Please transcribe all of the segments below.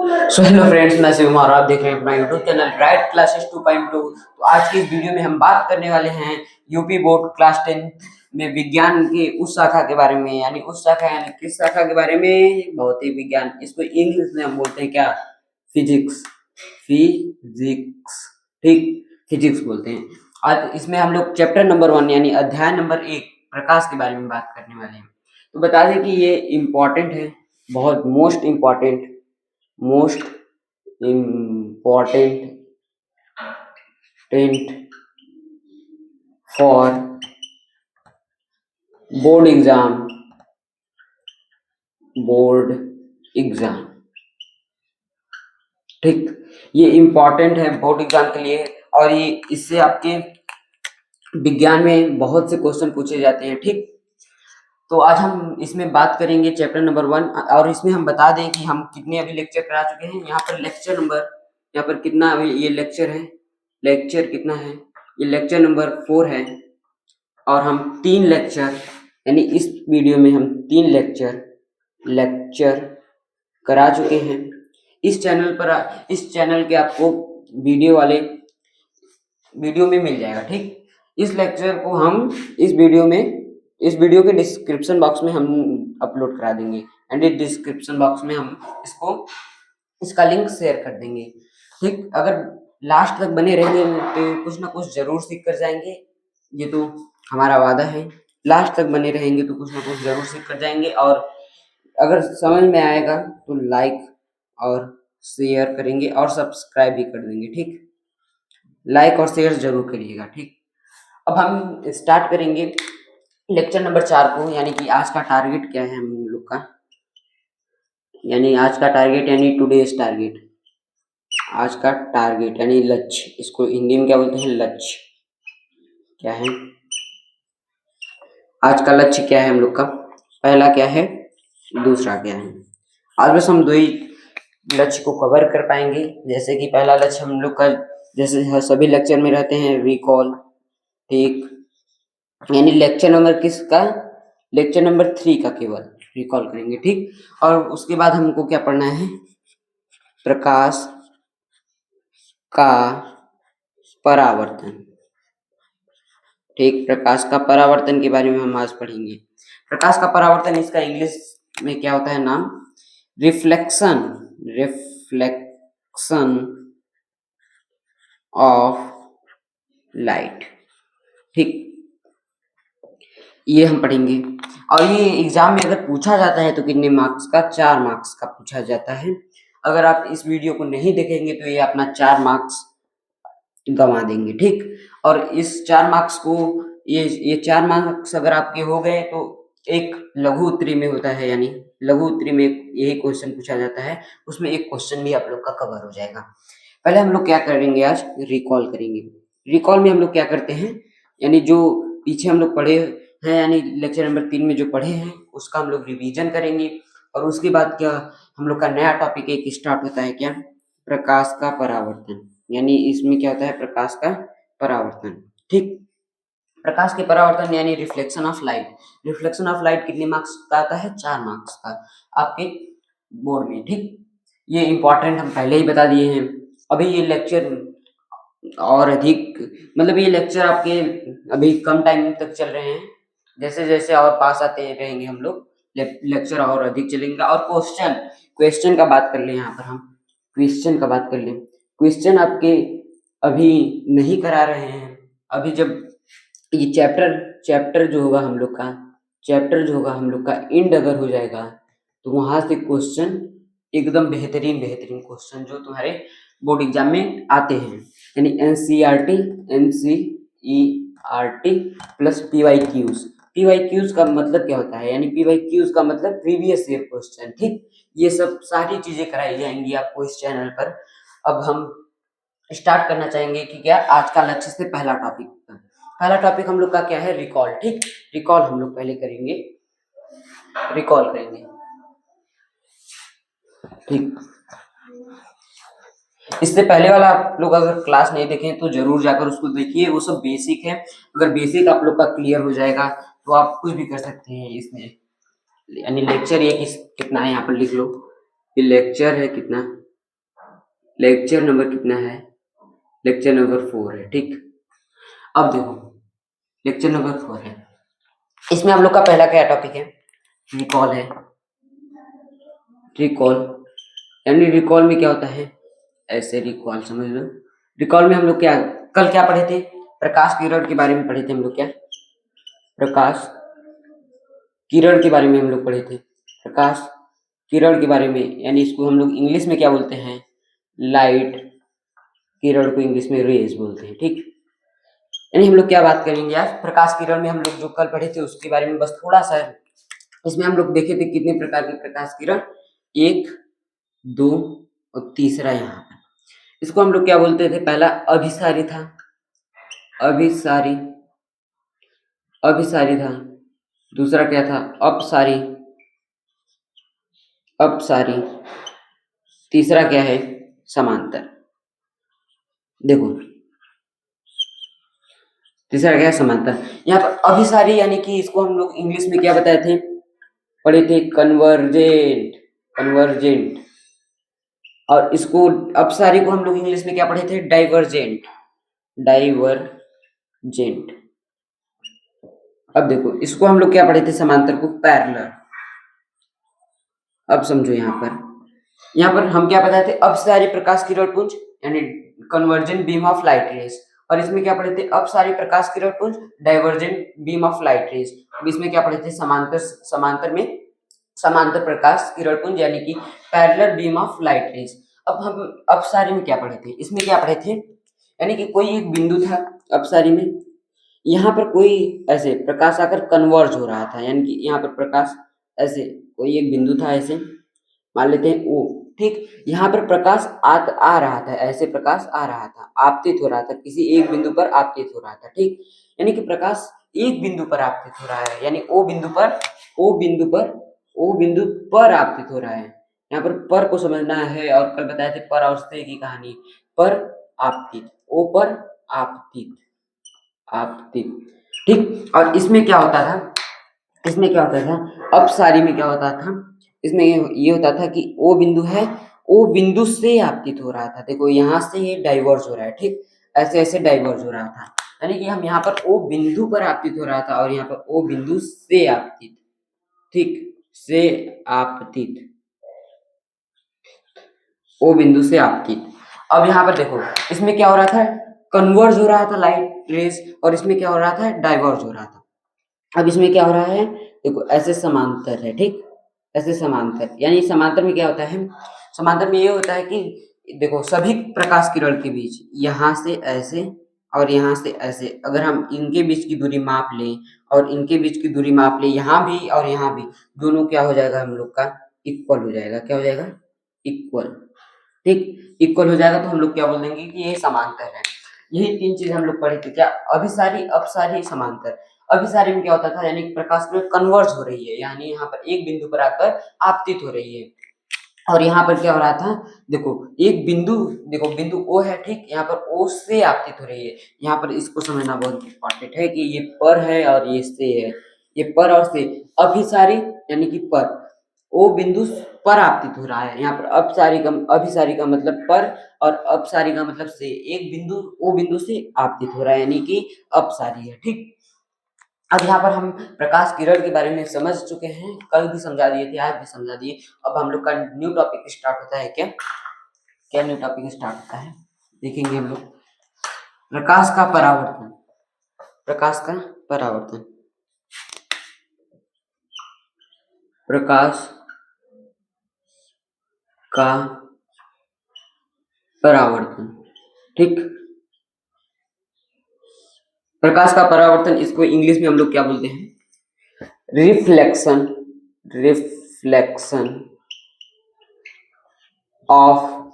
So hello friends, मैं शिवम और आप देख रहे हैं अपना यूट्यूब चैनल राइट क्लासेस 2.2। तो आज की इस वीडियो में हम बात करने वाले हैं यूपी बोर्ड क्लास 10 में विज्ञान की उस शाखा के बारे में। यानी उस शाखा यानी किस शाखा के बारे में? भौतिक विज्ञान। इसको इंग्लिश में हम बोलते हैं क्या? फिजिक्स। फिजिक्स, ठीक, फिजिक्स बोलते हैं। आज इसमें हम लोग चैप्टर नंबर 1 यानी अध्याय नंबर 1 प्रकाश के बारे में बात करने वाले हैं। तो बता दें कि ये इम्पोर्टेंट है, बहुत most important tent for board exam, ठीक। ये इम्पोर्टेंट है बोर्ड एग्जाम के लिए, और ये इससे आपके विज्ञान में बहुत से क्वेश्चन पूछे जाते हैं, ठीक। तो आज हम इसमें बात करेंगे चैप्टर नंबर 1, और इसमें हम बता दें कि हम कितने अभी लेक्चर करा चुके हैं। यहाँ पर लेक्चर नंबर, यहाँ पर कितना अभी ये लेक्चर है, लेक्चर कितना है? ये लेक्चर नंबर 4 है। और हम 3 लेक्चर यानी इस वीडियो में हम 3 लेक्चर करा चुके हैं। इस चैनल के आपको वीडियो में मिल जाएगा, ठीक। इस लेक्चर को हम इस वीडियो के डिस्क्रिप्शन बॉक्स में हम अपलोड करा देंगे, एंड इस डिस्क्रिप्शन बॉक्स में हम इसका लिंक शेयर कर देंगे, ठीक। अगर लास्ट तक बने रहेंगे तो कुछ ना कुछ जरूर सीख कर जाएंगे, ये तो हमारा वादा है। लास्ट तक बने रहेंगे तो कुछ ना कुछ जरूर सीख कर जाएंगे, और अगर समझ में आएगा तो लाइक और शेयर करेंगे और सब्सक्राइब भी कर देंगे, ठीक। लाइक और शेयर जरूर करिएगा, ठीक। अब हम स्टार्ट करेंगे लेक्चर नंबर 4 को, यानी कि आज का टारगेट क्या है हम लोग का, यानी आज का टारगेट यानी टुडेज टारगेट, आज का टारगेट यानी लक्ष्य। इसको हिंदी में क्या बोलते हैं? लक्ष्य। क्या है आज का लक्ष्य? क्या है हम लोग का? पहला क्या है, दूसरा क्या है? आज बस हम 2 ही लक्ष्य को कवर कर पाएंगे। जैसे कि पहला लक्ष्य हम लोग का, जैसे सभी लेक्चर में रहते हैं, रिकॉल, ठीक। यानी लेक्चर नंबर किसका? लेक्चर नंबर 3 का केवल रिकॉल करेंगे, ठीक। और उसके बाद हमको क्या पढ़ना है? प्रकाश का परावर्तन, ठीक। प्रकाश का परावर्तन के बारे में हम आज पढ़ेंगे। प्रकाश का परावर्तन, इसका इंग्लिश में क्या होता है नाम? रिफ्लेक्शन ऑफ लाइट, ठीक। ये हम पढ़ेंगे। और ये एग्जाम में अगर पूछा जाता है तो कितने मार्क्स का? 4 मार्क्स का पूछा जाता है। अगर आप इस वीडियो को नहीं देखेंगे तो ये अपना 4 मार्क्स गंवा देंगे, ठीक। और इस 4 मार्क्स को, ये 4 मार्क्स अगर आपके हो गए तो एक लघु उत्तरी में होता है, यानी लघु उत्तरी में यही क्वेश्चन पूछा जाता है, उसमें एक क्वेश्चन भी आप लोग का कवर हो जाएगा। पहले हम लोग क्या करेंगे? आज रिकॉल करेंगे। रिकॉल में हम लोग क्या करते हैं, यानी जो पीछे हम लोग पढ़े हैं, यानी लेक्चर नंबर 3 में जो पढ़े हैं उसका हम लोग रिवीजन करेंगे। और उसके बाद क्या, हम लोग का नया टॉपिक एक स्टार्ट होता है, क्या? प्रकाश का परावर्तन। यानी इसमें क्या होता है? प्रकाश का परावर्तन, ठीक। प्रकाश के परावर्तन यानी reflection of light. Reflection of light कितने मार्क्स का आता है? 4 मार्क्स का आपके बोर्ड में, ठीक। ये इंपॉर्टेंट हम पहले ही बता दिए हैं। अभी ये लेक्चर और अधिक, मतलब ये लेक्चर आपके अभी कम टाइम तक चल रहे हैं। जैसे जैसे और पास आते रहेंगे हम लोग, लेक्चर और अधिक चलेंगे। और क्वेश्चन का बात कर लें, यहाँ पर हम क्वेश्चन का बात कर लें। क्वेश्चन आपके अभी नहीं करा रहे हैं। अभी जब ये चैप्टर जो होगा हम लोग का एंड अगर हो जाएगा तो वहां से क्वेश्चन एकदम बेहतरीन क्वेश्चन जो तुम्हारे बोर्ड एग्जाम में आते हैं, यानी एनसीईआरटी प्लस पीवाईक्यूज का मतलब क्या होता है? यानी पीवाईक्यूज का मतलब प्रीवियस ईयर क्वेश्चन, ठीक। ये सब सारी चीजें कराई जाएंगी आपको इस चैनल पर। अब हम स्टार्ट करना चाहेंगे कि क्या आज का लक्ष्य से पहला टॉपिक हम लोग का क्या है? रिकॉल, ठीक। रिकॉल हम लोग पहले करेंगे, ठीक। इससे पहले वाला आप लोग अगर क्लास नहीं देखें तो जरूर जाकर उसको देखिए, वो सब बेसिक है। अगर बेसिक आप लोग का क्लियर हो जाएगा तो आप कुछ भी कर सकते हैं इसमें। यानी लेक्चर ये कितना है, यहाँ पर लिख लो। ये लेक्चर है कितना? लेक्चर नंबर कितना है? लेक्चर नंबर 4 है, ठीक। अब देखो लेक्चर नंबर 4 है, इसमें हम लोग का पहला क्या टॉपिक है? रिकॉल है। रिकॉल यानी रिकॉल में क्या होता है? ऐसे रिकॉल समझ लो। रिकॉल में हम लोग क्या कल क्या पढ़े थे? प्रकाश किरण के बारे में पढ़े थे हम लोग। क्या प्रकाश किरण के बारे में हम लोग पढ़े थे? प्रकाश किरण के बारे में, यानी इसको हम लोग इंग्लिश में क्या बोलते हैं? लाइट। किरण को इंग्लिश में रेज बोलते हैं, ठीक। यानी हम लोग क्या बात करेंगे आज? प्रकाश किरण में हम लोग जो कल पढ़े थे उसके बारे में बस थोड़ा सा। इसमें हम लोग देखे थे कितने प्रकार के प्रकाश किरण, 1, 2 और तीसरा यहाँ पर। इसको हम लोग क्या बोलते थे? पहला अभिसारी था, अभिसारी अभिसारी था। दूसरा क्या था? अपसारी, अपसारी। तीसरा क्या है? समांतर। देखो तीसरा क्या है? समांतर। यहाँ पर अभिसारी यानी कि इसको हम लोग इंग्लिश में क्या बताए थे? पढ़े थे कन्वर्जेंट, कन्वर्जेंट। और इसको अपसारी को हम लोग इंग्लिश में क्या पढ़े थे? Divergent, divergent. अब देखो इसको हम लोग क्या पढ़े थे? समांतर को पैरेलल। अब समझो यहाँ पर हम क्या बताए थे? अपसारी प्रकाश किरण पुंज यानी convergent beam of light rays. और इसमें क्या पढ़े थे? अपसारी प्रकाश किरण पुंज, divergent beam of light rays. अब इसमें क्या पढ़े थे? समांतर में समांतर प्रकाश किरण पुंज यानी कि parallel beam of light rays. अब हम अपसारी में क्या पढ़े थे? इसमें क्या पढ़े थे? यानी कि कोई एक बिंदु था अपसारी में, यहाँ पर कोई ऐसे प्रकाश आकर कन्वर्ज हो रहा था, यानी कि यहाँ पर प्रकाश ऐसे कोई एक बिंदु था, ऐसे मान लेते हैं ओ, ठीक। यहाँ पर प्रकाश आ रहा था, ऐसे प्रकाश आ रहा था, आपतित हो रहा था, किसी एक बिंदु पर आपतित हो रहा था, ठीक। यानी कि प्रकाश एक बिंदु पर आपतित हो रहा है, यानी ओ बिंदु पर, ओ बिंदु पर, ओ बिंदु पर आपतित हो रहा है। यहाँ पर को समझना है, और कल बताए थे पर और से की कहानी। पर आपतित, ओ पर आपतित, आपतित, ठीक। और इसमें क्या होता था? इसमें क्या होता था? अपसारी में क्या होता था? इसमें ये होता था कि ओ बिंदु है, ओ बिंदु से आपतित हो रहा था। देखो यहाँ से ये डाइवर्ज हो रहा है, ठीक। ऐसे ऐसे डाइवर्ज हो रहा था, यानी कि हम यहाँ पर ओ बिंदु पर आपतित हो रहा था और यहाँ पर ओ बिंदु से आपतित, ठीक, से आपतित, ओ बिंदु से आपतित। अब यहाँ पर देखो इसमें क्या हो रहा था? कन्वर्ज हो रहा था लाइट रेज, और इसमें क्या हो रहा था? डाइवर्ज हो रहा था। अब इसमें क्या हो रहा है? देखो ऐसे समांतर है, ठीक। ऐसे समांतर, यानी समांतर में क्या होता है? समांतर में ये होता है कि देखो सभी प्रकाश किरण के बीच यहाँ से ऐसे और यहाँ से ऐसे, अगर हम इनके बीच की दूरी माप लें और इनके बीच की दूरी माप लें, यहाँ भी और यहाँ भी, दोनों क्या हो जाएगा हम लोग का? इक्वल हो जाएगा। क्या हो जाएगा? इक्वल, ठीक। इक्वल हो जाएगा तो हम लोग क्या बोल देंगे कि ये समांतर है। यही 3 चीज हम लोग पढ़े थे। क्या? अभिसारी, अपसारी, समांतर। अभिसारी में क्या होता था? यानी प्रकाश में कन्वर्ज हो रही है, यानी यहाँ पर एक बिंदु पर आकर आपतित हो रही है। और यहाँ पर क्या हो रहा था? देखो एक बिंदु, देखो बिंदु ओ है, ठीक। यहाँ पर ओ से आपतित हो रही है। यहाँ पर इसको समझना बहुत इंपॉर्टेंट है कि ये पर है और ये से है, ये पर और से। अभिसारी यानी कि पर, ओ बिंदु पर आपतित हो रहा है। यहाँ पर अभिसारी का मतलब पर और अपसारी का मतलब से। एक बिंदु ओ बिंदु से आपतित हो रहा है, यानी कि अपसारी है, ठीक। अब यहाँ पर हम प्रकाश किरण के बारे में समझ चुके हैं, कल भी समझा दिए थे, आज भी समझा दिए। अब हम लोग का न्यू टॉपिक स्टार्ट होता है। क्या क्या न्यू टॉपिक स्टार्ट होता है? देखेंगे हम लोग प्रकाश का परावर्तन। प्रकाश का परावर्तन, प्रकाश का परावर्तन, ठीक। प्रकाश का परावर्तन, इसको इंग्लिश में हम लोग क्या बोलते हैं? रिफ्लेक्शन, रिफ्लेक्शन ऑफ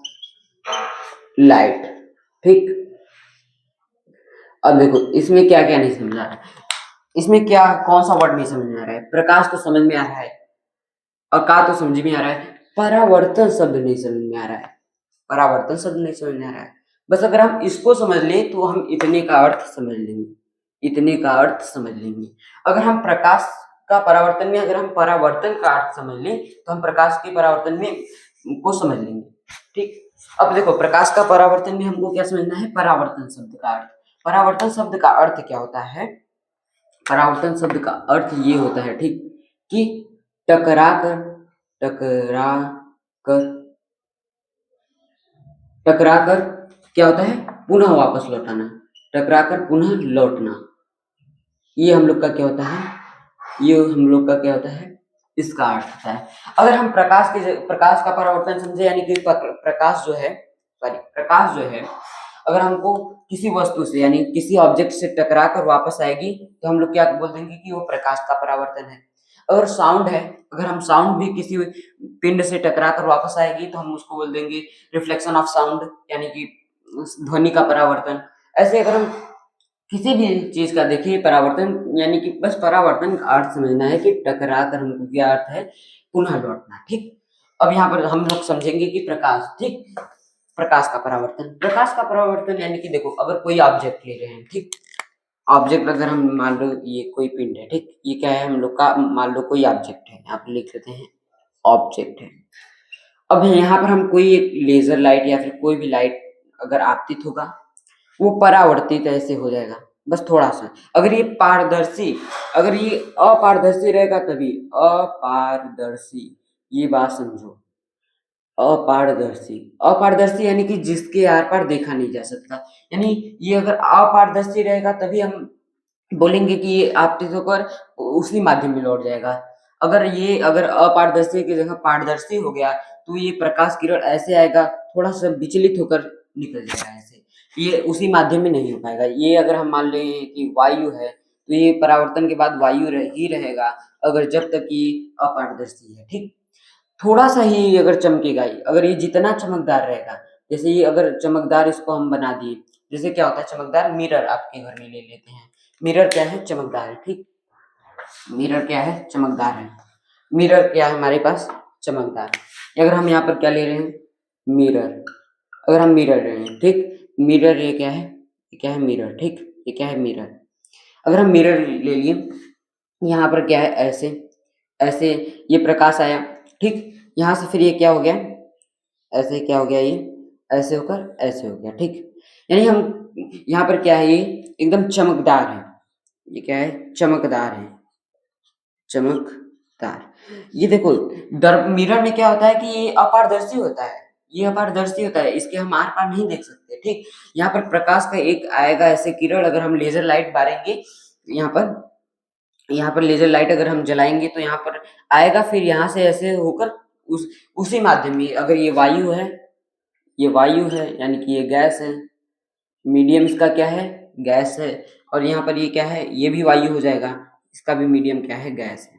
लाइट, ठीक। अब देखो इसमें क्या क्या नहीं समझ आ रहा है? इसमें क्या कौन सा वर्ड नहीं समझ में आ रहा है? प्रकाश तो समझ में आ रहा है और का तो समझ में आ रहा है, परावर्तन शब्द नहीं समझ में आ रहा है। परावर्तन शब्द नहीं समझ में आ रहा है। बस अगर हम इसको समझ लें तो हम इतने का अर्थ समझ लेंगे, इतने का अर्थ समझ लेंगे। अगर हम प्रकाश का परावर्तन में, अगर हम परावर्तन का अर्थ समझ लें तो हम प्रकाश के परावर्तन में को समझ लेंगे, ठीक। अब देखो प्रकाश का परावर्तन में हमको क्या समझना है, परावर्तन शब्द का अर्थ। परावर्तन शब्द का अर्थ क्या होता है, परावर्तन शब्द का अर्थ ये होता है, ठीक, कि टकरा कर टकरा कर टकरा कर क्या होता है, पुनः वापस लौटाना, टकरा कर पुनः लौटना, ये हम लोग का क्या होता है, ये हम लोग का क्या होता है, इसका अर्थ होता है। अगर हम प्रकाश का परावर्तन समझे, यानी कि प्रकाश जो है, सॉरी, प्रकाश जो है अगर हमको किसी वस्तु से यानी किसी ऑब्जेक्ट से टकरा कर वापस आएगी तो हम लोग क्या बोल देंगे कि वो प्रकाश का परावर्तन है। अगर साउंड है, अगर हम साउंड भी किसी पिंड से टकरा कर वापस आएगी तो हम उसको बोल देंगे रिफ्लेक्शन ऑफ साउंड, यानी कि ध्वनि का परावर्तन। ऐसे अगर हम किसी भी चीज का देखिए परावर्तन, यानी कि बस परावर्तन का अर्थ समझना है कि टकरा कर हमको क्या अर्थ है, पुनः लौटना, ठीक। अब यहाँ पर हम लोग समझेंगे कि प्रकाश, ठीक, प्रकाश का परावर्तन, प्रकाश का परावर्तन यानी कि देखो अगर कोई ऑब्जेक्ट ले रहे हैं, ठीक, ऑब्जेक्ट अगर हम मान लो ये कोई पिंड है, ठीक, ये क्या है हम लोग का, मान लो कोई ऑब्जेक्ट है, यहाँ पे लिख लेते हैं ऑब्जेक्ट है। अब यहाँ पर हम कोई एक लेजर लाइट या फिर कोई भी लाइट अगर आपतित होगा वो परावर्तित ऐसे हो जाएगा, बस थोड़ा सा। अगर ये पारदर्शी, अगर ये अपारदर्शी रहेगा तभी, अपारदर्शी, ये बात समझो, अपारदर्शी, अपारदर्शी यानी कि जिसके आर पार देखा नहीं जा सकता, यानी ये अगर अपारदर्शी रहेगा तभी हम बोलेंगे कि ये आपतित होकर उसी माध्यम में लौट जाएगा। अगर अपारदर्शी की जगह पारदर्शी हो गया तो ये प्रकाश किरण ऐसे आएगा, थोड़ा सा विचलित होकर निकल जाएगा ऐसे, ये उसी माध्यम में नहीं हो पाएगा। ये अगर हम मान लें कि वायु है तो ये परावर्तन के बाद वायु ही रहेगा, अगर जब तक ये अपारदर्शी है, ठीक। थोड़ा सा ही अगर चमकेगा ये, अगर ये जितना चमकदार रहेगा, जैसे ये अगर चमकदार इसको हम बना दिए, जैसे क्या होता है चमकदार, मिरर आपके घर में ले लेते हैं, मिरर क्या है, चमकदार है, ठीक, मिरर क्या है, चमकदार है, मिरर क्या है हमारे पास, चमकदार। अगर हम यहाँ पर क्या ले रहे हैं, मिरर, अगर हम मिरर ले रहे हैं, ठीक, मिरर ये क्या है, ये क्या है मिरर, ठीक, ये क्या है मिरर। अगर हम मिरर ले लिए, यहाँ पर क्या है ऐसे, ऐसे ये प्रकाश आया, ठीक, यहाँ से फिर ये क्या हो गया, ऐसे क्या हो गया, ये ऐसे होकर ऐसे हो गया, ठीक। यानी हम यहाँ पर क्या है, ये एकदम चमकदार है, ये क्या है, चमकदार है, चमकदार। ये देखो मिरर में क्या होता है कि ये अपारदर्शी होता है, ये अपारदर्शी होता है, इसके हम आर पार नहीं देख सकते, ठीक। यहाँ पर प्रकाश का एक आएगा ऐसे किरण, अगर हम लेजर लाइट मारेंगे यहाँ पर लेजर लाइट अगर हम जलाएंगे तो यहाँ पर आएगा, फिर यहाँ से ऐसे होकर उसी माध्यम में, अगर ये वायु है, ये वायु है यानी कि ये गैस है, मीडियम इसका क्या है, गैस है, और यहाँ पर ये क्या है, ये भी वायु हो जाएगा, इसका भी मीडियम क्या है, गैस है।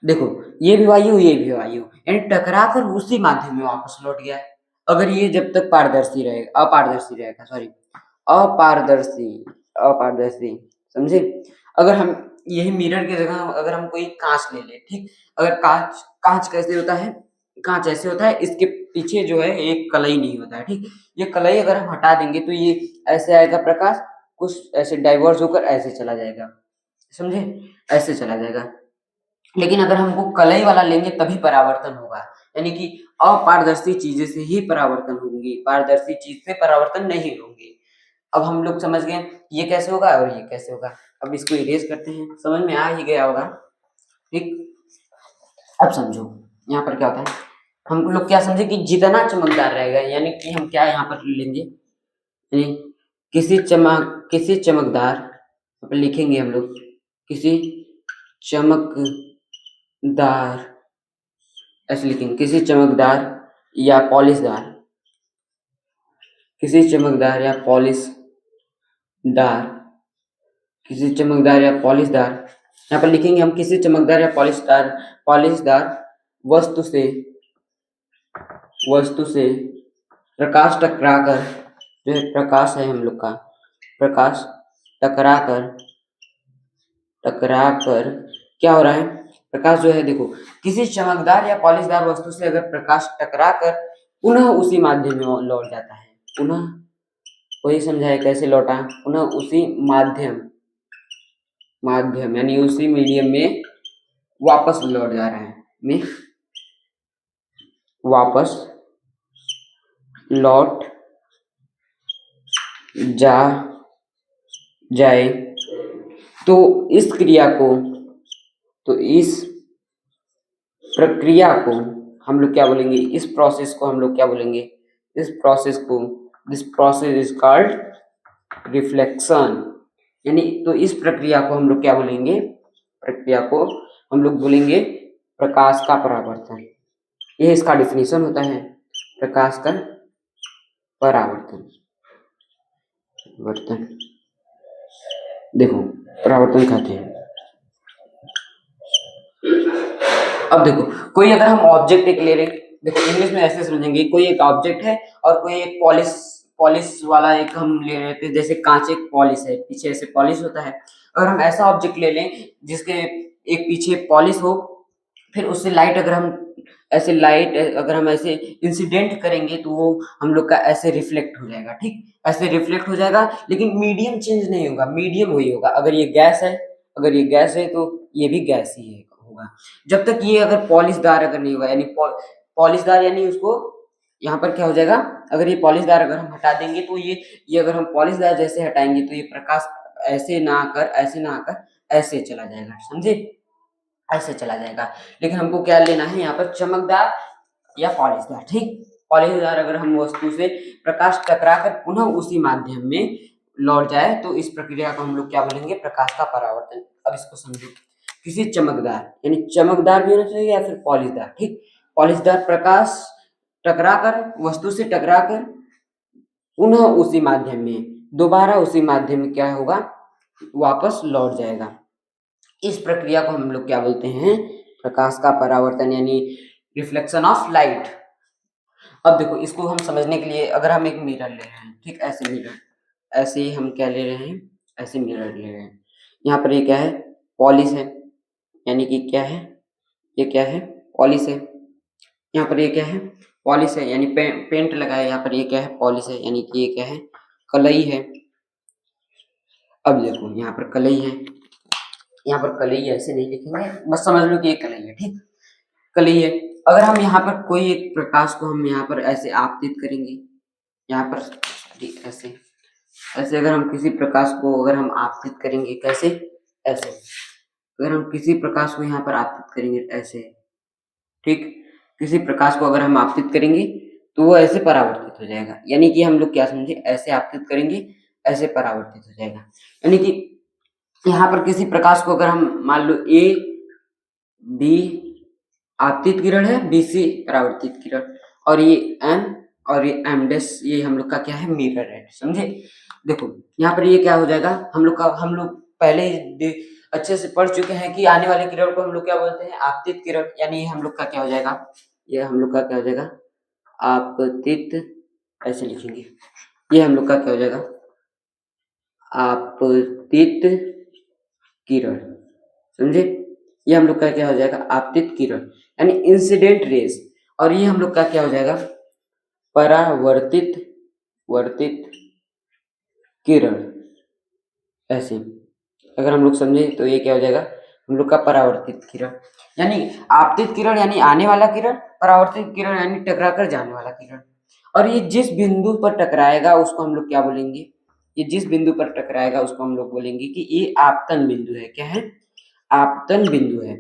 देखो ये भी वायु, ये भी वायु, यानी टकरा कर उसी माध्यम में वापस लौट गया है। अगर ये जब तक पारदर्शी रहेगा, अपारदर्शी रहेगा, सॉरी, अपारदर्शी, अपारदर्शी, समझे। अगर हम यही मिरर की जगह अगर हम कोई कांच ले ले, ठीक, अगर कांच, कांच कैसे होता है, कांच ऐसे होता है, इसके पीछे जो है एक कलई नहीं होता है, ठीक, ये कलई अगर हम हटा देंगे तो ये ऐसे आएगा प्रकाश, कुछ ऐसे डाइवर्स होकर ऐसे चला जाएगा, समझे, ऐसे चला जाएगा। लेकिन अगर हमको कलई वाला लेंगे तभी परावर्तन होगा, यानी कि अपारदर्शी चीजें से ही परावर्तन होंगी, पारदर्शी चीज से परावर्तन नहीं होंगे। अब हम लोग समझ गए ये कैसे होगा और ये कैसे होगा। अब इसको इरेज करते हैं, समझ में आ ही गया होगा, ठीक। अब समझो यहाँ पर क्या होता है, हम लोग क्या समझे कि जितना चमकदार रहेगा, यानी कि हम क्या यहाँ पर लेंगे, यानी किसी चमकदार, यहाँ पर लिखेंगे हम लोग किसी चमकदार, ऐसे लिखेंगे किसी चमकदार या पॉलिशदार, किसी चमकदार या पॉलिशदार, किसी चमकदार या पॉलिशदार, यहाँ पर लिखेंगे हम किसी चमकदार या पॉलिशदार वस्तु से प्रकाश टकराकर, जो है प्रकाश है हम लोग का, प्रकाश टकराकर, टकराकर क्या हो रहा है, प्रकाश जो है देखो किसी चमकदार या पॉलिशदार वस्तु से अगर प्रकाश टकराकर पुनः उसी माध्यम में लौट जाता है, पुनः वही समझाए कैसे लौटा, पुनः उसी माध्यम, माध्यम यानी उसी मीडियम में वापस लौट जा रहा है, में वापस लौट जा जाए तो इस प्रक्रिया को हम लोग क्या बोलेंगे, इस प्रोसेस को हम लोग क्या बोलेंगे, this process is called reflection. यानी तो इस प्रक्रिया को हम लोग क्या बोलेंगे, प्रकाश का परावर्तन। यह इसका डिफिनेशन होता है, प्रकाश का परावर्तन। देखो परावर्तन कहते हैं। अब देखो कोई अगर हम ऑब्जेक्ट एक ले रहे हैं, देखो इंग्लिश में ऐसे समझेंगे, कोई एक ऑब्जेक्ट है और कोई एक पॉलिश वाला एक हम ले रहे थे, जैसे कांच एक पॉलिश है, पीछे ऐसे पॉलिश होता है। अगर हम ऐसा ऑब्जेक्ट ले लें जिसके एक पीछे पॉलिश हो, फिर उससे लाइट अगर हम ऐसे इंसिडेंट करेंगे तो वो हम लोग का ऐसे रिफ्लेक्ट हो जाएगा। ठीक, ऐसे रिफ्लेक्ट हो जाएगा, लेकिन मीडियम चेंज नहीं होगा, मीडियम वही होगा। अगर ये गैस है तो ये भी गैस ही होगा, जब तक ये अगर पॉलिशदार अगर नहीं होगा। यानी पॉलिशदार यानी उसको यहाँ पर क्या हो जाएगा, अगर ये पॉलिशदार अगर हम हटा देंगे तो ये अगर हम पॉलिशदार जैसे हटाएंगे तो ये प्रकाश ऐसे ना आकर ऐसे चला जाएगा, समझे, ऐसे चला जाएगा। लेकिन हमको क्या लेना है यहाँ पर, चमकदार या पॉलिशदार। ठीक, पॉलिशदार अगर हम वस्तु से प्रकाश टकराकर पुनः उसी माध्यम में लौट जाए तो इस प्रक्रिया को हम लोग क्या बोलेंगे, प्रकाश का परावर्तन। अब इसको समझो, किसी चमकदार यानी चमकदार भी होना चाहिए या फिर पॉलिशदार। ठीक, पॉलिशदार प्रकाश वस्तु से टकराकर पुनः उसी माध्यम में दोबारा उसी माध्यम में क्या होगा, वापस लौट जाएगा। इस प्रक्रिया को हम लोग क्या बोलते हैं, प्रकाश का परावर्तन यानी रिफ्लेक्शन ऑफ लाइट। अब देखो इसको हम समझने के लिए अगर हम एक मिरर ले रहे हैं, ठीक, ऐसे मिरर, ऐसे ही हम क्या ले रहे हैं, ऐसे मिरर ले रहे हैं। यहाँ पर ये क्या है, पॉलिश है, यानी कि क्या है, ये क्या है, पॉलिश है। यहाँ पर ये क्या है, पॉलिश है, यानी पेंट लगा है। यहाँ पर ये क्या है, पॉलिश है, यानी कि ये क्या है, कलई है। अब देखो यहाँ पर कलई है, यहाँ पर कलई ऐसे नहीं लिखेंगे, बस समझ लो कि ये कलई है। ठीक, कलई है। अगर हम यहाँ पर कोई एक प्रकाश को हम यहाँ पर ऐसे आपतित करेंगे, यहाँ पर ऐसे अगर हम किसी प्रकाश को अगर हम आपतित करेंगे, कैसे, ऐसे अगर हम किसी प्रकाश को यहाँ पर आपतित करेंगे ऐसे, ठीक, किसी प्रकाश को अगर हम आपतित करेंगे तो वो ऐसे परावर्तित हो जाएगा। यानी कि हम लोग क्या समझे, ऐसे आपतित करेंगे ऐसे परावर्तित हो जाएगा। यानी कि यहाँ पर किसी प्रकाश को अगर हम मान लो ए बी आपतित किरण है, बी सी परावर्तित किरण, और ये एम डैश ये हम लोग का क्या है, मिरर है, समझे। देखो यहाँ पर ये क्या हो जाएगा, हम लोग पहले ही अच्छे से पढ़ चुके हैं कि आने वाले किरण को हम लोग क्या बोलते हैं, आपतित किरण। यानी हम लोग का क्या हो जाएगा, ये हम लोग का क्या हो जाएगा, आपतित, ऐसे लिखेंगे, ये हम लोग का क्या हो जाएगा, आपतित किरण, समझे। ये हम लोग का क्या हो जाएगा, आपतित किरण यानी इंसिडेंट रेज। और ये हम लोग का क्या हो जाएगा, वर्तित किरण। ऐसे अगर हम लोग समझे तो ये क्या हो जाएगा, हम लोग का परावर्तित किरण। यानी आपतित किरण यानी आने वाला किरण, परावर्तित किरण यानी टकराकर जाने वाला किरण। और ये जिस बिंदु पर टकराएगा उसको हम लोग क्या बोलेंगे, ये जिस बिंदु पर टकराएगा उसको हम लोग बोलेंगे कि ये आपतन बिंदु है। क्या है, आपतन बिंदु है।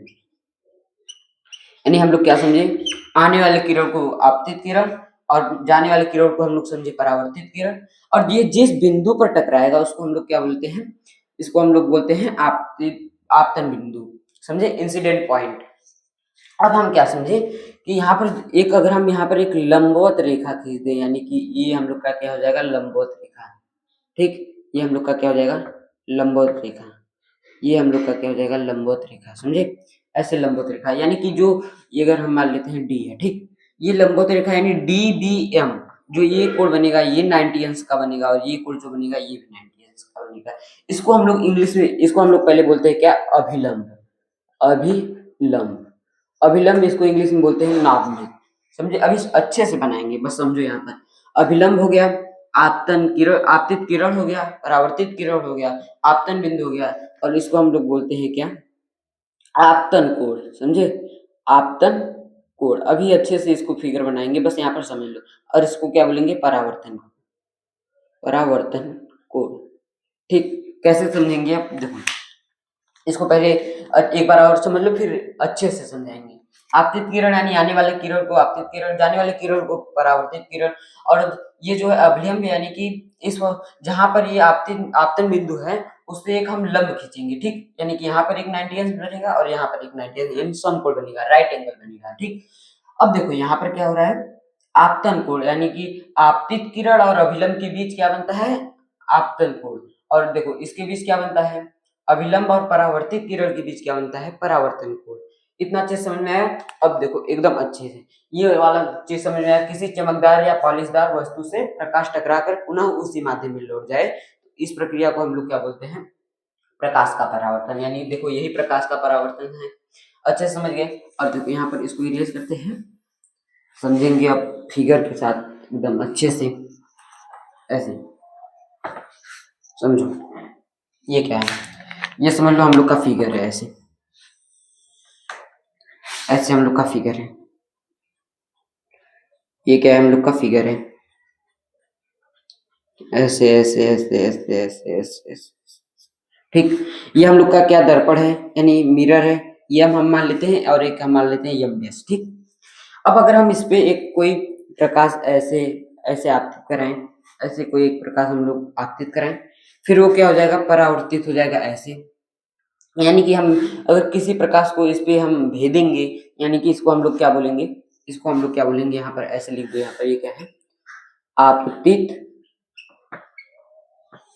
यानी हम लोग क्या समझे, आने वाले किरण को आपतित किरण और जाने वाले किरण को हम लोग समझे परावर्तित किरण। और ये जिस बिंदु पर टकराएगा उसको हम लोग क्या बोलते हैं, इसको हम लोग बोलते हैं आपतन बिंदु, समझे, इंसिडेंट पॉइंट। अब हम क्या समझे कि यहाँ पर एक अगर हम यहाँ पर एक लंबवत रेखा खींच दें, यानी कि ये हम लोग का क्या हो जाएगा, लंबवत रेखा। ठीक, ये हम लोग का क्या हो जाएगा, लंबवत रेखा। ये हम लोग का क्या हो जाएगा, लंबवत रेखा, समझे, ऐसे लंबवत रेखा। यानी कि जो ये अगर हम मान लेते हैं डी है, ठीक, ये लंबवत रेखा यानी DBM, जो ये कोण बनेगा ये 90 अंश का बनेगा और ये कोण जो बनेगा ये भी 90 अंश का बनेगा। इसको हम लोग इंग्लिश में, इसको हम लोग पहले बोलते हैं क्या, अभिलंब। अभिलंब इसको इंग्लिश में बोलते हैं नाभिक, समझे। अभी अच्छे से बनाएंगे, बस समझो। यहाँ पर अभिलंब हो गया, आपतित किरण हो गया, परावर्तित किरण हो गया, आपतन बिंदु हो गया, और इसको हम लोग बोलते हैं क्या, आपतन कोण, समझे, आपतन कोण। अभी अच्छे से इसको फिगर बनाएंगे, बस यहाँ पर समझ लो। और इसको क्या बोलेंगे? परावर्तन। परावर्तन कोण। ठीक, कैसे समझेंगे आप? देखो, इसको पहले एक बार और समझ लो, फिर अच्छे से समझाएंगे। आपतित किरण यानी आने वाले किरण को आपतित किरण, जाने वाले किरण को परावर्तित किरण। और ये जो है अभिलंब, यानी कि इस जहां पर ये आपतन बिंदु है, उससे एक हम लंब खींचेंगे। ठीक, यानी कि यहाँ पर एक 90 अंश बनेगा और यहाँ पर एक 90 अंश, यानी समकोण बनेगा, राइट एंगल बनेगा। ठीक, अब देखो यहाँ पर क्या हो रहा है? आपतन कोण, यानी कि आपतित किरण और अभिलंब के बीच क्या बनता है? आपतन कोण। और देखो इसके बीच क्या बनता है? अभिलंब और परावर्तित किरण के बीच क्या बनता है? परावर्तन कोण। इतना अच्छे समझ में आया? अब देखो एकदम अच्छे से ये वाला चीज समझ में आया। किसी चमकदार या पॉलिशदार वस्तु से प्रकाश टकराकर पुनः उसी माध्यम में लौट जाए, इस प्रक्रिया को हम लोग क्या बोलते हैं? प्रकाश का परावर्तन। यानी देखो यही प्रकाश का परावर्तन है। अच्छे से समझ गए? और देखो यहाँ पर इसको इरेज करते हैं, समझेंगे अब फिगर के साथ एकदम अच्छे से। ऐसे समझो, ये क्या है? ये समझ लो हम लोग का फिगर है। ऐसे ऐसे हम लोग का फिगर है। ये क्या है? हम लोग का फिगर है। ऐसे ऐसे ऐसे ऐसे ऐसे ऐसे ऐसे। ठीक, ये हम लोग का क्या? दर्पण है, यानी मिरर है। ये हम मान लेते हैं, और एक हम मान लेते हैं यम डैश। ठीक, अब अगर हम इस पे एक कोई प्रकाश ऐसे ऐसे आपतित कराएं, ऐसे कोई एक प्रकाश हम लोग आपतित कराएं, फिर वो क्या हो जाएगा? परावर्तित हो जाएगा ऐसे। यानी कि हम अगर किसी प्रकाश को इस पे हम भेदेंगे, यानी कि इसको हम लोग क्या बोलेंगे? इसको हम लोग क्या बोलेंगे? यहाँ पर ऐसे लिख दो। यहाँ पर ये क्या है? आपतित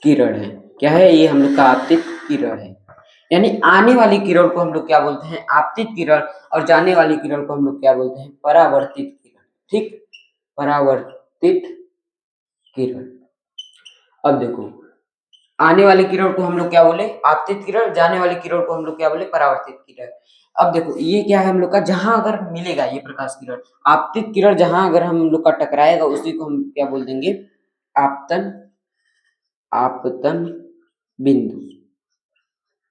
किरण है। क्या है? ये हम लोग का आपतित किरण है। यानी आने वाली किरण को हम लोग क्या बोलते हैं? आपतित किरण। और जाने वाली किरण को हम लोग क्या बोलते हैं? परावर्तित किरण। ठीक, परावर्तित किरण। अब देखो, आने वाली किरण को हम लोग क्या बोले? आपतित किरण। जाने वाली किरण को हम लोग क्या बोले? परावर्तित किरण। अब देखो ये क्या है हम लोग का? जहां अगर मिलेगा ये प्रकाश किरण, आपतित किरण जहां अगर हम लोग का टकराएगा, उसी को हम क्या बोल देंगे? आपतन आपतन बिंदु।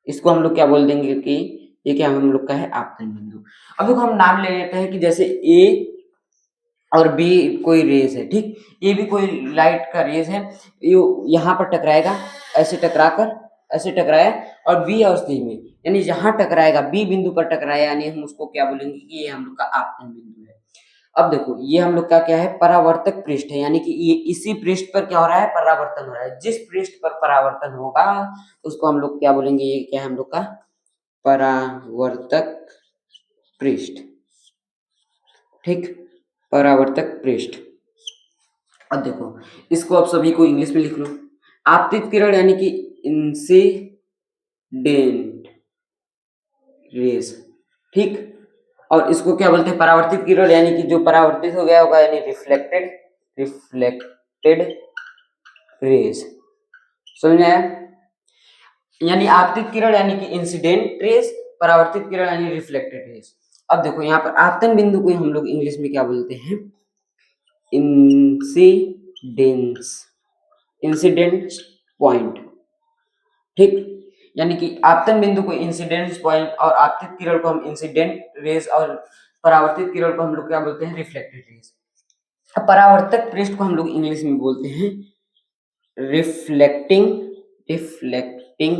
इसको हम लोग क्या बोल देंगे? कि ये क्या हम लोग का है? आपतन बिंदु। अब देखो हम नाम ले लेते हैं कि जैसे ए और बी कोई रेज है। ठीक, ये भी कोई लाइट का रेज है, ये यहाँ पर टकराएगा, ऐसे टकराकर ऐसे टकराया, और बी और सी में, यानी जहां टकराएगा बी बिंदु पर टकराया, यानी हम उसको क्या बोलेंगे? कि ये हम लोग का आपतन बिंदु है। अब देखो ये हम लोग का क्या है? परावर्तक पृष्ठ है, यानी कि ये इसी पृष्ठ पर क्या हो रहा है? परावर्तन हो रहा है। जिस पृष्ठ पर परावर्तन होगा उसको हम लोग क्या बोलेंगे? ये क्या है हम लोग का? परावर्तक पृष्ठ। ठीक, परावर्तक पृष्ठ। अब देखो इसको आप सभी को इंग्लिश में लिख लो। आपतित किरण यानी कि इंसिडेंट रेज। ठीक, और इसको क्या बोलते हैं? परावर्तित किरण, यानी कि जो परावर्तित हो गया होगा, यानी रिफ्लेक्टेड रिफ्लेक्टेड रेज। समझ में आया? यानी आपतित किरण यानी कि इंसिडेंट रेज, परावर्तित किरण यानी रिफ्लेक्टेड रेज। अब देखो यहाँ पर आपतन बिंदु को हम लोग इंग्लिश में क्या बोलते हैं? Incidence incidence point. ठीक, यानी कि आपतन बिंदु को इंसिडेंस पॉइंट, और आपतित किरण को हम इंसिडेंट रेज, और परावर्तित किरण को हम लोग क्या बोलते हैं? Reflected raise. अब परावर्तक पृष्ठ को हम लोग इंग्लिश में बोलते हैं रिफ्लेक्टिंग रिफ्लेक्टिंग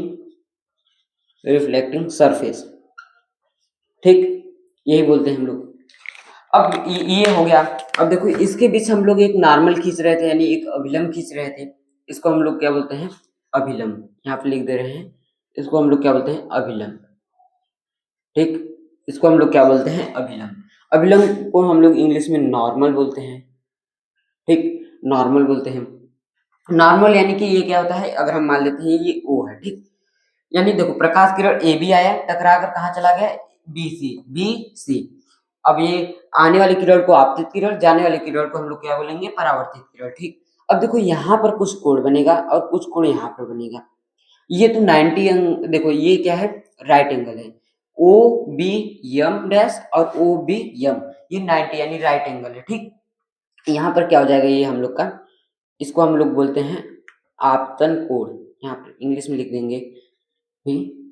रिफ्लेक्टिंग सरफेस। ठीक, यही बोलते हैं हम लोग। अब ये हो गया। अब देखो इसके बीच हम लोग एक नॉर्मल खींच रहे थे, यानी एक अभिलंब खींच रहे थे। इसको हम लोग क्या बोलते हैं? अभिलंब। यहाँ पे लिख दे रहे हैं, इसको हम लोग क्या बोलते हैं? अभिलंब। ठीक, इसको हम लोग क्या बोलते हैं? अभिलंब। अभिलंब को हम लोग इंग्लिश में नॉर्मल बोलते हैं। ठीक, नॉर्मल बोलते हैं। नॉर्मल यानी कि ये क्या होता है? अगर हम मान लेते हैं ये ओ है। ठीक, यानी देखो प्रकाश किरण ए बी आया, टकरा कर कहाँ चला गया? B C. अब ये आने वाली किरण को आपतित किरण, जाने वाली किरण को हम लोग क्या बोलेंगे? परावर्तित किरण। ठीक, अब देखो यहाँ पर कुछ कोण बनेगा और कुछ कोण यहाँ पर बनेगा। ये तो 90 अंग, देखो ये क्या है? राइट एंगल है। ओ बी यम डैश और ओ बी यम, ये 90 यानी राइट एंगल है। ठीक, यहाँ पर क्या हो जाएगा? ये हम लोग का, इसको हम लोग बोलते हैं आपतन कोण। यहाँ पर इंग्लिश में लिख देंगे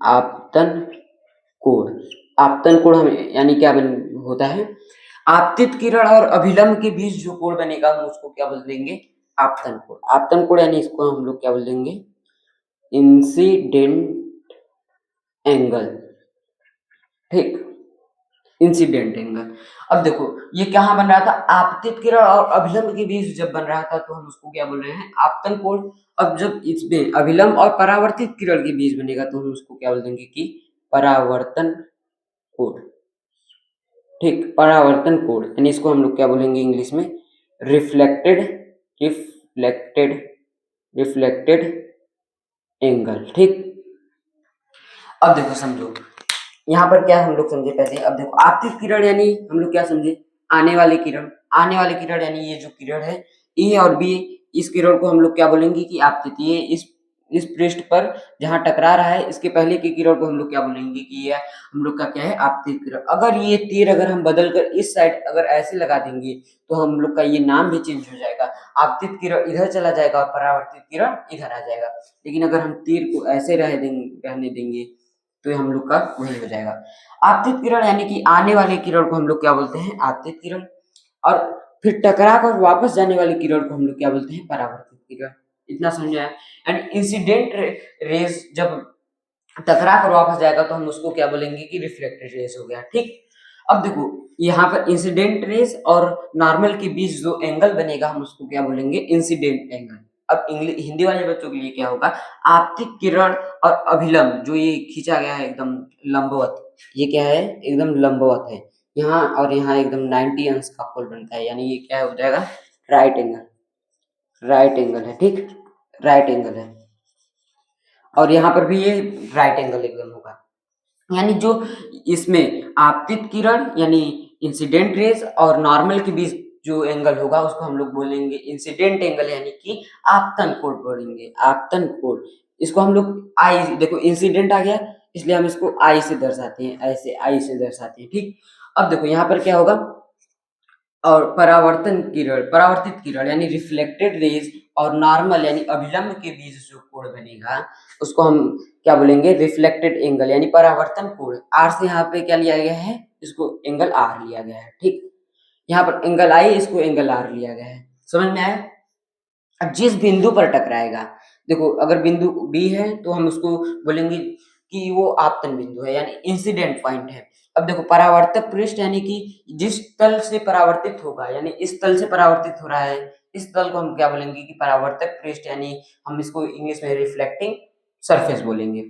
आपतन कोण। आपतन कोण हमें यानी क्या होता है? आपतित किरण और अभिलंब के बीच जो कोण बनेगा हम उसको क्या बोल देंगे? आपतन कोण। आपतन कोण यानी इसको हम लोग क्या बोल देंगे? इंसिडेंट एंगल, ठीक, इंसिडेंट एंगल। अब देखो ये कहाँ बन रहा था? आपतित किरण और अभिलंब के बीच जब बन रहा था तो हम उसको क्या बोल रहे हैं? आपतन कोण। अब जब इसमें अभिलंब और परावर्तित किरण के बीच बनेगा तो हम उसको क्या बोल देंगे कि परावर्तन कोण, ठीक, परावर्तन कोण। यानी इसको हम लोग क्या बोलेंगे इंग्लिश में? रिफ्लेक्टेड, रिफ्लेक्टेड, रिफ्लेक्टेड एंगल, ठीक। अब देखो समझो यहाँ पर क्या हम लोग समझे पहले। अब देखो आपतित किरण यानी हम लोग क्या समझे? आने वाली किरण। आने वाली किरण यानी ये जो किरण है ए और बी, इस किरण को हम लोग क्या बोलेंगे कि आपतित। ये इस पृष्ठ पर जहां टकरा रहा है इसके पहले की किरण को हम लोग क्या बोलेंगे कि ये हम लोग का क्या है? आपतित किरण। अगर ये तीर अगर हम बदल कर इस साइड अगर ऐसे लगा देंगे तो हम लोग का ये नाम भी चेंज हो जाएगा। आपतित किरण इधर चला जाएगा और परावर्तित किरण इधर आ जाएगा। लेकिन अगर हम तीर को ऐसे रहने देंगे तो हम लोग का वही हो जाएगा। आपतित किरण यानी कि आने वाले किरण को हम लोग क्या बोलते हैं? आपतित किरण। और फिर टकरा कर वापस जाने वाली किरण को हम लोग क्या बोलते हैं? परावर्तित किरण। इतना समझ आया? एंड इंसिडेंट रेज जब टकरा कर वापस जाएगा तो हम उसको क्या बोलेंगे कि रिफ्लेक्टेड रेज हो गया, ठीक। अब देखो यहाँ पर इंसिडेंट रेज और नॉर्मल के बीच जो एंगल बनेगा हम उसको क्या बोलेंगे? Incident angle. अब इंग्लिश हिंदी वाले बच्चों के लिए क्या होगा? आपतित किरण और अभिलंब जो ये खींचा गया है एकदम लंबवत, ये क्या है? एकदम लंबवत है। यहाँ और यहाँ एकदम 90 अंश का कोण बनता है, यानी ये क्या हो जाएगा? Right angle. राइट एंगल है, ठीक, राइट एंगल है। और यहाँ पर भी ये राइट एंगल एकदम होगा। यानी जो इसमें आपतित किरण यानी इंसिडेंट रेज और नॉर्मल के बीच जो एंगल होगा उसको हम लोग बोलेंगे इंसिडेंट एंगल, यानी कि आपतन कोण बोलेंगे। आपतन कोण इसको हम लोग आई, देखो इंसिडेंट आ गया इसलिए हम इसको आई से दर्शाते हैं, ऐसे आई से दर्शाते हैं, ठीक। अब देखो यहाँ पर क्या होगा? और परावर्तित किरण यानी रिफ्लेक्टेड रेज और नॉर्मल यानी अभिलंब के बीच जो कोण बनेगा उसको हम क्या बोलेंगे? रिफ्लेक्टेड एंगल यानी परावर्तन कोण। आर से यहाँ पे क्या लिया गया है? इसको एंगल आर लिया गया है, ठीक। यहाँ पर एंगल आई, इसको एंगल आर लिया गया है। समझ में आया? अब जिस बिंदु पर टकराएगा, देखो अगर बिंदु बी है तो हम उसको बोलेंगे कि वो आपतन बिंदु है यानी इंसिडेंट पॉइंट है। अब देखो परावर्तक पृष्ठ यानी कि जिस तल से परावर्तित होगा, यानी इस तल से परावर्तित हो रहा है, इस तल को हम क्या बोलेंगे कि परावर्तक पृष्ठ, यानी हम इसको इंग्लिश में रिफ्लेक्टिंग सरफेस बोलेंगे।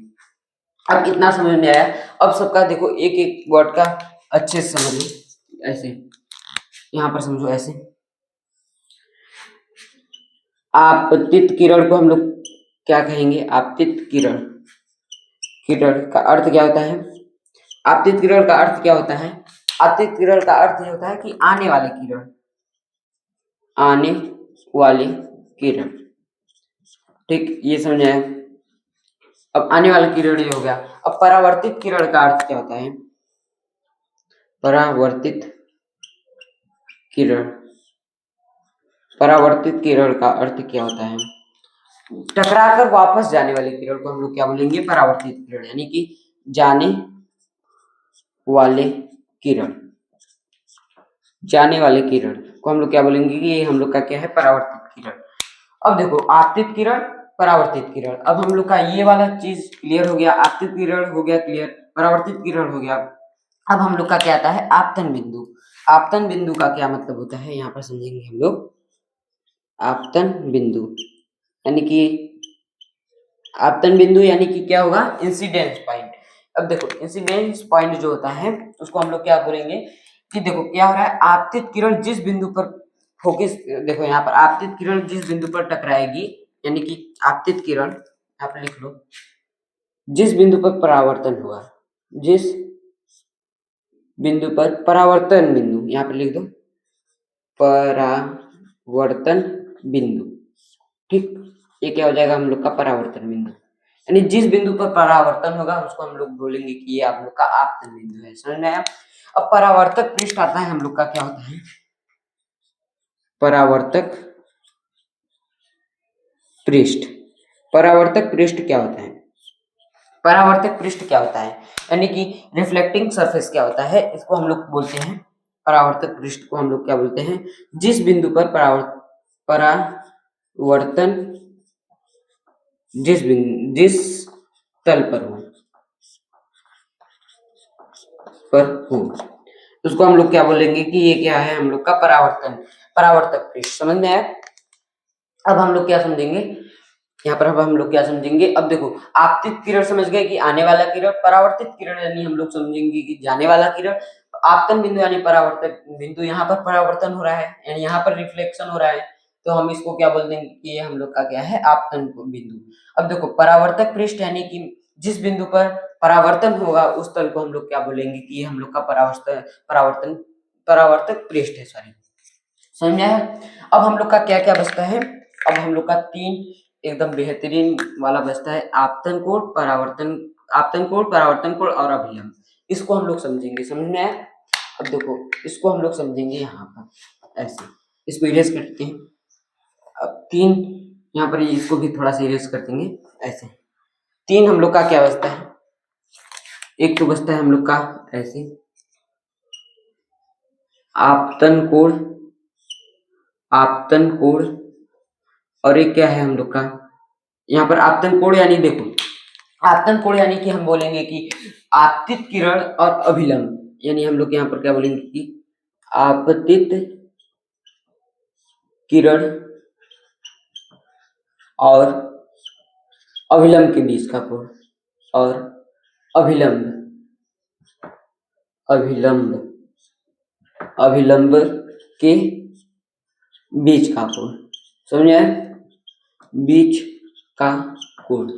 अब इतना समझ में आया? अब सबका देखो एक एक वर्ड का अच्छे से समझो। ऐसे यहाँ पर समझो, ऐसे आपतित किरण को हम लोग क्या कहेंगे? आपतित किरण। किरण का अर्थ क्या होता है? आपतित किरण का अर्थ क्या होता है? आपतित किरण का अर्थ ये होता है कि आने वाले किरण, आने वाले किरण, ठीक, ये समझ आया? अब आने वाला किरण ये हो गया। अब परावर्तित किरण का अर्थ क्या होता है? परावर्तित किरण, परावर्तित किरण का अर्थ क्या होता है? टकरा कर वापस जाने वाली किरण को हम लोग क्या बोलेंगे? परावर्तित किरण, यानी कि जाने वाले किरण। जाने वाले किरण को हम लोग क्या बोलेंगे कि ये हम लोग का क्या है? परावर्तित किरण। अब देखो आपतित किरण, परावर्तित किरण। अब हम लोग का ये वाला चीज क्लियर हो गया। आपतित किरण हो गया क्लियर, परावर्तित किरण हो गया। अब हम लोग का क्या आता है? आपतन बिंदु। आपतन बिंदु का क्या मतलब होता है यहाँ पर समझेंगे हम लोग। आपतन बिंदु यानी कि आपतन बिंदु यानी कि क्या होगा? Incidence point. अब देखो इंसिडेंस पॉइंट जो होता है उसको हम लोग क्या बोलेंगे कि देखो क्या हो रहा है? आपतित किरण जिस बिंदु पर फोकस, देखो यहाँ पर आपतित किरण जिस बिंदु पर टकराएगी, यानी कि आपतित किरण, आप लिख लो, जिस बिंदु पर परावर्तन हुआ, जिस बिंदु पर परावर्तन बिंदु, यहाँ पर लिख दो परावर्तन बिंदु, ठीक। ये क्या हो जाएगा? हम लोग का परावर्तन बिंदु। यानी जिस बिंदु पर परावर्तन होगा उसको हम लोग बोलेंगे कि ये आप लोग का आपतन बिंदु है। समझ में आया? अब परावर्तक पृष्ठ आता है हम लोग का, क्या होता है? परावर्तक पृष्ठ। परावर्तक पृष्ठ क्या होता है? परावर्तक पृष्ठ क्या होता है? यानी कि रिफ्लेक्टिंग सरफेस क्या होता है? इसको हम लोग बोलते हैं परावर्तक पृष्ठ को हम लोग क्या बोलते हैं, जिस बिंदु पर परावर्तन जिस तल पर हो उसको हम लोग क्या बोलेंगे कि ये क्या है, हम लोग का परावर्तक पृष्ठ। समझ में आया? अब हम लोग क्या समझेंगे यहाँ पर, अब हम लोग क्या समझेंगे, अब देखो आपतित किरण समझ गए कि आने वाला किरण, परावर्तित किरण यानी हम लोग समझेंगे कि जाने वाला किरण, आपतन बिंदु यानी परावर्तक बिंदु, यहाँ पर परावर्तन हो रहा है यानी यहाँ पर रिफ्लेक्शन हो रहा है, तो हम इसको क्या बोल देंगे कि ये हम लोग का क्या है, आपतन बिंदु। अब देखो परावर्तक पृष्ठ यानी कि जिस बिंदु पर परावर्तन होगा उस तल को हम लोग क्या बोलेंगे कि ये हम लोग का परावर्तक पृष्ठ है, सॉरी। समझ में आया? अब हम लोग का क्या क्या बचता है, अब हम लोग का 3 एकदम बेहतरीन वाला बचता है, आपतन कोण, परावर्तन कोण और अभिलंब। इसको हम लोग समझेंगे। समझ में आया? अब देखो इसको हम लोग समझेंगे यहाँ पर ऐसे, इसको इरेज करते हैं। अब 3 यहाँ पर इसको भी थोड़ा सा इरेज कर देंगे ऐसे। 3 हम लोग का क्या बचता है, एक तो बचता है हम लोग का ऐसे आपतन कोण, और एक क्या है हम लोग का यहाँ पर आपतन कोण, यानी देखो आपतन कोण यानी कि हम बोलेंगे कि आपतित किरण और अभिलंब, यानी हम लोग यहाँ पर क्या बोलेंगे कि आपतित किरण और अभिलंब के बीच का कोण, और अभिलंब के बीच का कोण। समझ आए? बीच का कोण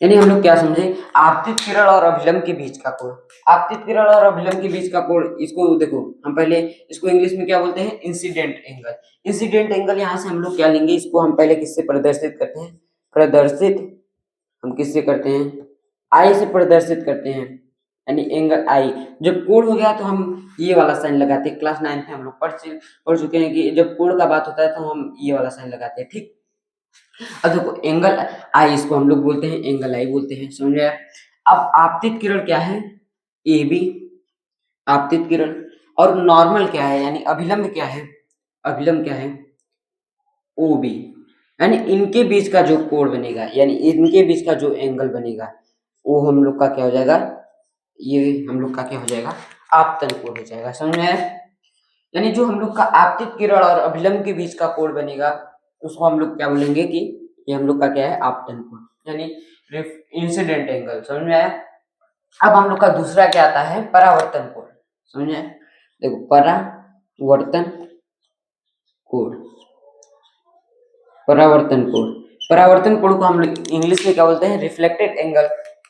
यानी हम लोग क्या समझे, आपतित किरण और अभिलंब के बीच का कोण। आपतित किरण और अभिलंब के बीच का कोण, इसको देखो हम पहले इसको इंग्लिश में क्या बोलते हैं, इंसिडेंट एंगल। इंसिडेंट एंगल यहाँ से हम लोग क्या लेंगे, इसको हम पहले किससे प्रदर्शित करते हैं, हम किससे करते हैं, आई से प्रदर्शित करते हैं, यानी एंगल आई। जब कोण हो गया तो हम ये वाला साइन लगाते हैं। क्लास 9 में हम लोग पढ़ चुके हैं कि जब कोण का बात होता है तो हम ये वाला साइन लगाते हैं, ठीक। अब देखो एंगल आई, इसको हम लोग बोलते हैं एंगल आई बोलते हैं। समझ आया? अब आपतित किरण क्या है, ए बी आपतित किरण, और नॉर्मल क्या है यानी अभिलंब क्या है, ओ बी, यानी इनके बीच का जो कोण बनेगा, यानी इनके बीच का जो एंगल बनेगा वो हम लोग का क्या हो जाएगा, ये हम लोग का क्या हो जाएगा, आपतन कोण हो जाएगा। समझ में आया? यानी जो हम लोग का आपतित किरण और अभिलंब के बीच का कोण बनेगा उसको हम लोग क्या बोलेंगे कि ये हम लोग का क्या है, आपतन कोण, यानी इंसिडेंट एंगल। समझ में आया? अब हम लोग का दूसरा क्या आता है, परावर्तन कोण। समझ में आया? देखो परावर्तन कोण को हम लोग इंग्लिश में क्या बोलते हैं, रिफ्लेक्टेड एंगल।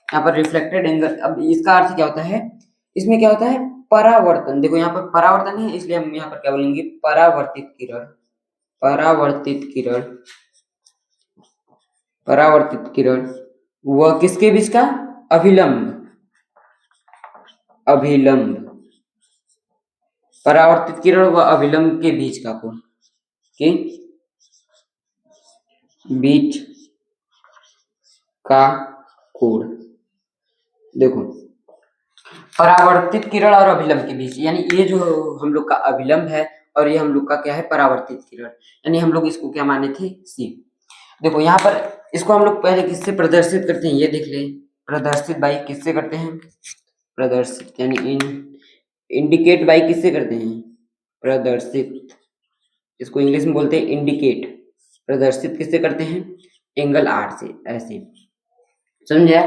यहाँ पर रिफ्लेक्टेड एंगल, अब इसका अर्थ क्या होता है, इसमें क्या होता है, परावर्तन। देखो यहाँ पर परावर्तन है इसलिए हम यहाँ पर क्या बोलेंगे, परावर्तित किरण वह किसके बीच का, अभिलंब, परावर्तित किरण व अभिलंब के बीच का कोण, के बीच का कोण। देखो परावर्तित किरण और अभिलंब के बीच, यानी ये जो हम लोग का अभिलंब है और ये हम लोग का क्या है, परावर्तित किरण, यानी हम लोग इसको क्या माने थे, सी। देखो यहाँ पर इसको हम लोग पहले किससे प्रदर्शित करते हैं, ये देख ले, प्रदर्शित बाई किससे करते हैं, प्रदर्शित यानी इंडिकेट बाई किससे करते हैं, प्रदर्शित, इसको इंग्लिश में बोलते हैं इंडिकेट। प्रदर्शित किससे करते हैं, एंगल आर से, ऐसे। समझे?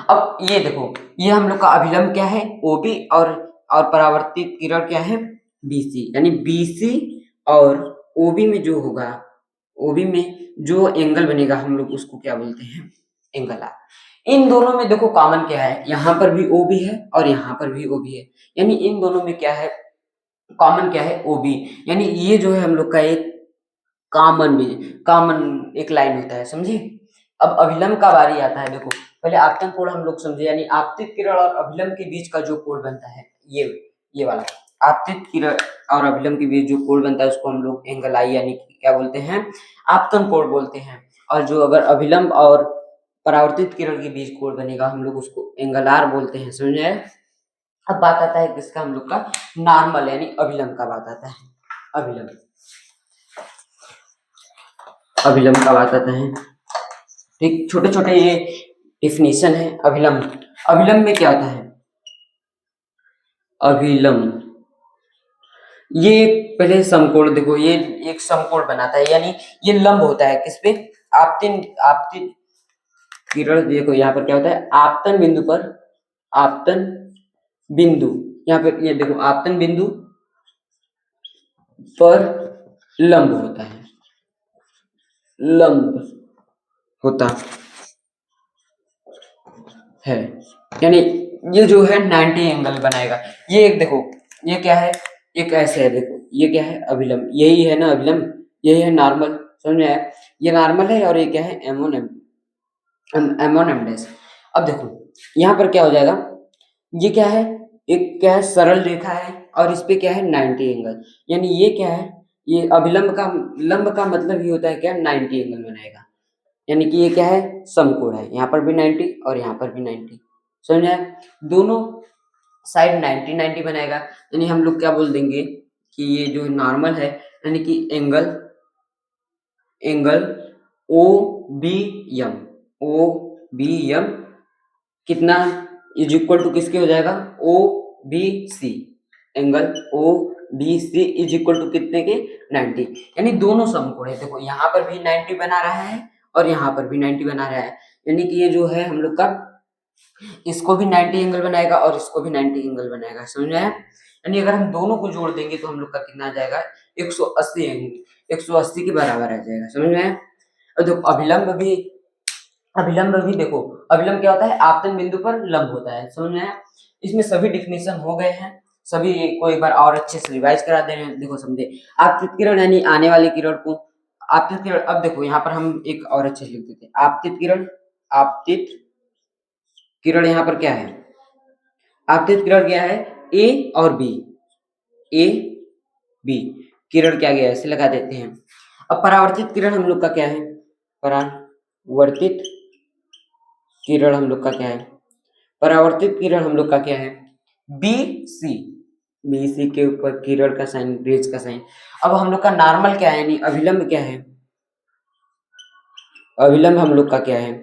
अब ये देखो ये हम लोग का अभिलंब क्या है, ओबी, और परावर्तित किरण क्या है, बीसी, यानी बीसी और ओबी में जो होगा, ओबी में जो एंगल बनेगा हम लोग उसको क्या बोलते हैं, एंगल आर। इन दोनों में देखो कॉमन क्या है, यहाँ पर भी ओबी है और यहाँ पर भी ओबी है, यानी इन दोनों में क्या है, कॉमन क्या है, ओबी, यानी ये जो है हम लोग का एक कॉमन एक लाइन होता है। समझे? अब अभिलंब का बारी आता है। देखो पहले आपतन कोण हम लोग समझे, यानी आपतित किरण और अभिलंब के बीच का जो कोण बनता है, ये वाला आपतित किरण और अभिलंब के बीच जो कोण बनता है उसको हम लोग एंगल आई यानी क्या बोलते हैं, आपतन कोण बोलते हैं। और जो अगर अभिलंब और परावर्तित किरण के बीच कोण बनेगा हम लोग उसको एंगल आर बोलते हैं। समझ आए? अब बात आता है किसका, हम लोग का नॉर्मल यानी अभिलंब का बात आता है। अभिलंब, अभिलंब का बात आता है। ठीक, छोटे छोटे ये डिफिनेशन है अभिलंब। अभिलंब में क्या होता है, अभिलंब ये पहले समकोण देखो, ये एक समकोण बनाता है, यानी ये लंब होता है किस पे, आपतिन आपतिन किरण। देखो यहाँ पर क्या होता है, आपतन बिंदु पर, आपतन बिंदु, यहाँ पे ये देखो आपतन बिंदु पर लंब होता है, लंब होता है, यानी ये जो है 90 एंगल बनाएगा। ये एक देखो, ये क्या है, एक ऐसे है, देखो ये क्या है, अभिलंब, यही है ना अभिलंब, यही है नॉर्मल, समझ में आया, ये नॉर्मल है और ये क्या है, एम ऑन एम डैश। अब देखो यहाँ पर क्या हो जाएगा, ये क्या है, एक क्या है सरल रेखा है और इस पे क्या है 90 एंगल, यानी ये क्या है, ये अभिलंब का, लंब का मतलब ये होता है क्या, 90 एंगल बनाएगा, यानी कि ये क्या है, समकोण है, यहाँ पर भी 90 और यहाँ पर भी 90, समझ में आया? दोनों साइड 90 90 बनाएगा, यानी हम लोग क्या बोल देंगे कि ये जो नॉर्मल है, यानी कि angle, angle O B M, O B M कितना इज इक्वल टू किसके हो जाएगा, O B C, angle O B C is equal to कितने के, 90, यानी दोनों समकोण है। देखो यहाँ पर भी 90 बना रहा है और यहाँ पर भी 90 बना रहा है, यानी कि ये जो है हम लोग का, इसको भी 90 एंगल बनाएगा और इसको भी 90 एंगल बनाएगा, समझ में आया? यानी अगर हम दोनों को जोड़ देंगे तो हम लोग का कितना आ जाएगा, 180 एंगल, 180 के बराबर आ जाएगा, समझ में आया? और देखो अभिलंब भी देखो, अभिलंब क्या होता है, आपतन बिंदु पर लंब होता है, समझ में आया? इसमें सभी डिफिनेशन हो गए हैं, सभी को एक बार और अच्छे से रिवाइज करा दे रहे हैं। देखो समझे, आपतित किरण यानी आने वाली किरण को, आपतित किरण, अब देखो यहाँ पर हम एक और अच्छे से लिख देते हैं, आपतित किरण, आपतित किरण यहाँ पर क्या है, आपतित किरण क्या है, ए और बी, ए बी किरण क्या गया, ऐसे लगा देते हैं। अब परावर्तित किरण हम लोग का क्या है, परावर्तित किरण हम लोग का क्या है, परावर्तित किरण हम लोग का क्या है, बी सी, बी सी के ऊपर किरण का साइन, ब्रिज का साइन। अब हम लोग का नॉर्मल क्या है, यानी अभिलंब क्या है, अभिलंब हम लोग का क्या है,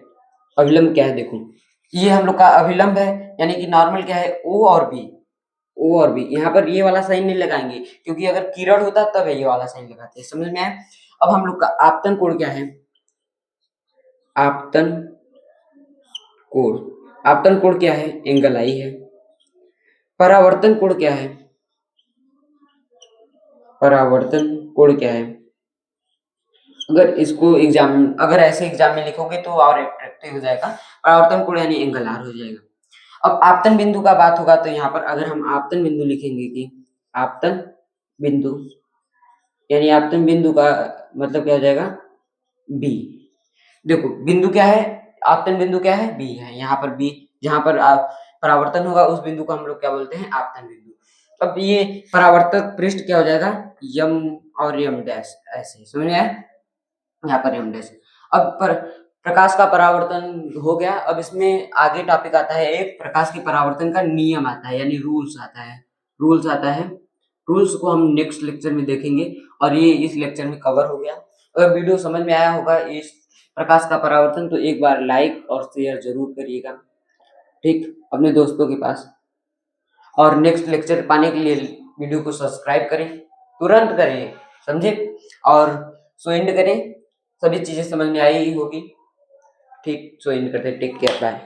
अभिलंब क्या है, देखो ये हम लोग का अभिलंब है, यानी कि नॉर्मल क्या है, ओ और बी, ओ और बी, यहाँ पर ये वाला साइन नहीं लगाएंगे क्योंकि अगर किरण होता तब ये वाला साइन लगाते हैं, समझ में आया? अब हम लोग का आपतन कोण क्या है, आपतन कोण, आपतन कोण क्या है, एंगल आई है। परावर्तन कोण क्या है, परावर्तन कोण क्या है, अगर इसको एग्जाम, अगर ऐसे एग्जाम में लिखोगे तो और अट्रैक्टिव हो जाएगा, परावर्तन कोण यानी एंगल आर हो जाएगा। अब आपतन बिंदु का बात होगा तो यहाँ पर अगर हम आपतन बिंदु लिखेंगे कि आपतन बिंदु, यानी आपतन बिंदु का मतलब क्या हो जाएगा, बी। देखो बिंदु क्या है, आपतन बिंदु क्या है, बी है, यहाँ पर बी, जहां पर परावर्तन होगा उस बिंदु को हम लोग क्या बोलते हैं, आपतन बिंदु। अब ये परावर्तक पृष्ठ क्या हो जाएगा, यम और यम डैश, ऐसे समझ में आया? यहाँ पर यम डैश। अब पर प्रकाश का परावर्तन हो गया, अब इसमें आगे टॉपिक आता है, एक प्रकाश के परावर्तन का नियम आता है, यानी रूल्स आता है, रूल्स आता है, रूल्स को हम नेक्स्ट लेक्चर में देखेंगे और ये इस लेक्चर में कवर हो गया। अगर वीडियो समझ में आया होगा इस प्रकाश का परावर्तन तो एक बार लाइक और शेयर जरूर करिएगा, ठीक, अपने दोस्तों के पास। और नेक्स्ट लेक्चर पाने के लिए वीडियो को सब्सक्राइब करें, तुरंत करें, समझे, और सो एंड करें, सभी चीजें समझ में आई ही होगी, ठीक, सो एंड करते, टेक केयर, बाय।